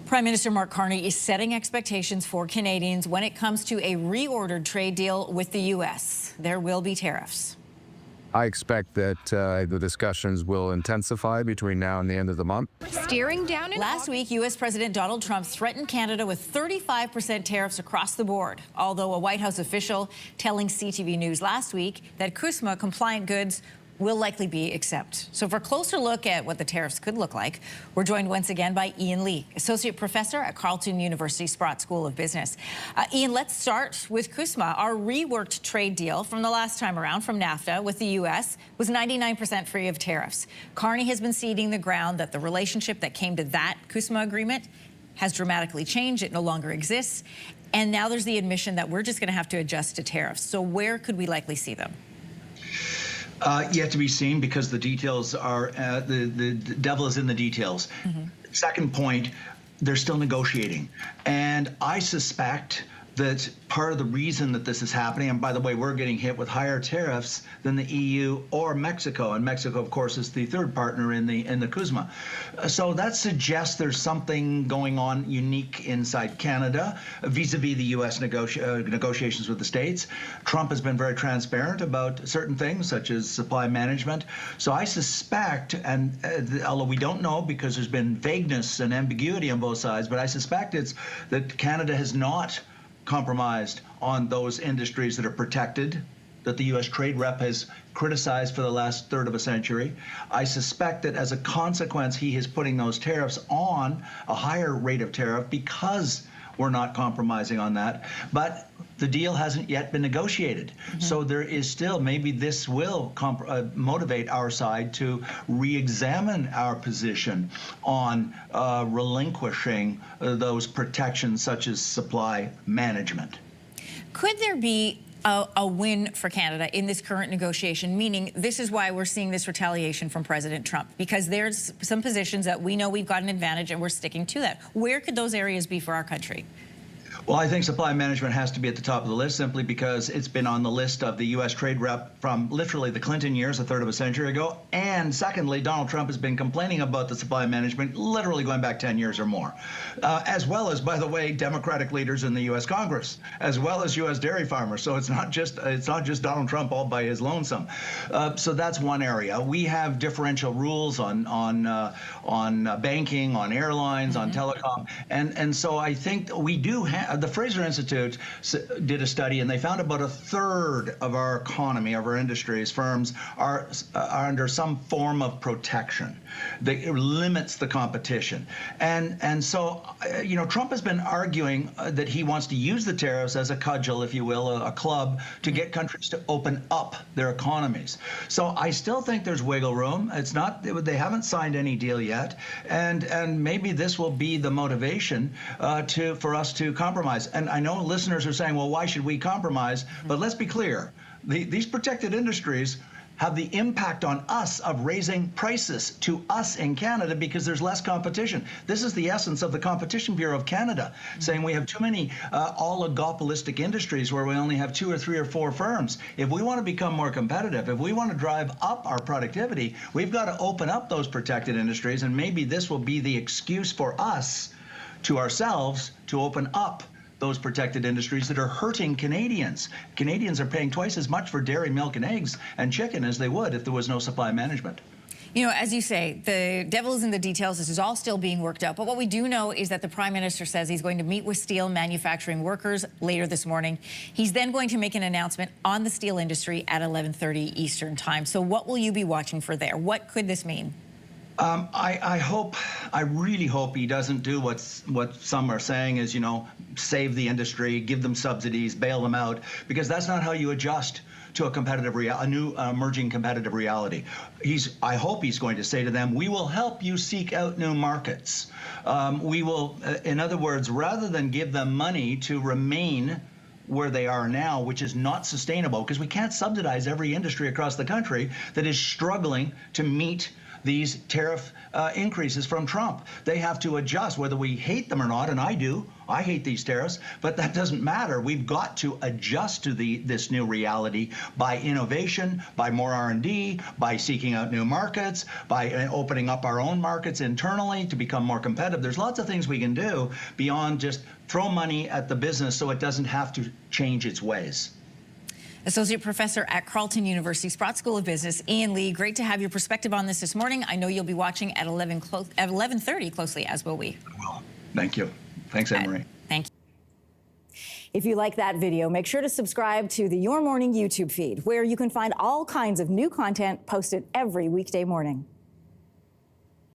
Prime Minister Mark Carney is setting expectations for Canadians when it comes to a reordered trade deal with the U.S. There will be tariffs. I expect that the discussions will intensify between now and the end of the month. Steering down in Last week, U.S. President Donald Trump threatened Canada with 35% tariffs across the board, although a White House official telling CTV News last week that CUSMA-compliant goods will likely be exempt. So for a closer look at what the tariffs could look like, we're joined once again by Ian Lee, Associate Professor at Carleton University Sprott School of Business. Ian, let's start with CUSMA. Our reworked trade deal from the last time around from NAFTA with the U.S. was 99% free of tariffs. Carney has been ceding the ground that the relationship that came to that CUSMA agreement has dramatically changed. It no longer exists. And now there's the admission that we're just going to have to adjust to tariffs. So where could we likely see them? Yet to be seen, because the details are, the devil is in the details. Second point, they're still negotiating. And I suspect that part of the reason that this is happening, and by the way, we're getting hit with higher tariffs than the EU or Mexico, and Mexico, of course, is the third partner in the CUSMA. So that suggests there's something going on unique inside Canada vis-a-vis the U.S. negotiations with the states. Trump has been very transparent about certain things, such as supply management. So I suspect, and although we don't know because there's been vagueness and ambiguity on both sides, but I suspect it's that Canada has not compromised on those industries that are protected, that the U.S. trade rep has criticized for the last third of a century. I suspect that as a consequence, he is putting those tariffs on a higher rate of tariff because we're not compromising on that. But the deal hasn't yet been negotiated. So there is still, maybe this will motivate our side to re-examine our position on relinquishing those protections such as supply management. Could there be a win for Canada in this current negotiation, meaning this is why we're seeing this retaliation from President Trump, because there's some positions that we know we've got an advantage and we're sticking to that. Where could those areas be for our country? Well, I think supply management has to be at the top of the list simply because it's been on the list of the U.S. trade rep from literally the Clinton years, a third of a century ago. And secondly, Donald Trump has been complaining about the supply management literally going back 10 years or more, as well as, by the way, Democratic leaders in the U.S. Congress, as well as U.S. dairy farmers. So it's not just Donald Trump all by his lonesome. So that's one area. We have differential rules on banking, on airlines, on telecom, and so I think we do have. The Fraser Institute did a study, and they found about a third of our economy, of our industries, firms, are under some form of protection that limits the competition. And so, you know, Trump has been arguing that he wants to use the tariffs as a cudgel, if you will, a club, to get countries to open up their economies. So I still think there's wiggle room. It's not, they haven't signed any deal yet, and maybe this will be the motivation for us to compromise. And I know listeners are saying, well, why should we compromise? But let's be clear. These protected industries have the impact on us of raising prices to us in Canada because there's less competition. This is the essence of the Competition Bureau of Canada, saying we have too many oligopolistic industries where we only have 2 or 3 or 4 firms. If we want to become more competitive, if we want to drive up our productivity, we've got to open up those protected industries, and maybe this will be the excuse for us to ourselves to open up those protected industries that are hurting Canadians. Canadians are paying twice as much for dairy, milk, and eggs and chicken as they would if there was no supply management. You know, as you say, the devil is in the details. This is all still being worked out. But what we do know is that the Prime Minister says he's going to meet with steel manufacturing workers later this morning. He's then going to make an announcement on the steel industry at 11:30 Eastern Time. So what will you be watching for there? What could this mean? I really hope he doesn't do what some are saying is, you know, save the industry, give them subsidies, bail them out, because that's not how you adjust to a new emerging competitive reality. I hope he's going to say to them, we will help you seek out new markets. We will, in other words, rather than give them money to remain where they are now, which is not sustainable, because we can't subsidize every industry across the country that is struggling to meet these tariff increases from Trump. They have to adjust, whether we hate them or not, and I do. I hate these tariffs, but that doesn't matter. We've got to adjust to this new reality by innovation, by more R&D, by seeking out new markets, by opening up our own markets internally to become more competitive. There's lots of things we can do beyond just throw money at the business so it doesn't have to change its ways. Associate Professor at Carleton University Sprott School of Business, Ian Lee, great to have your perspective on this morning. I know you'll be watching at 11:30 closely, as will we. Well, thank you. Thanks, Anne-Marie. Thank you. If you like that video, make sure to subscribe to the Your Morning YouTube feed, where you can find all kinds of new content posted every weekday morning.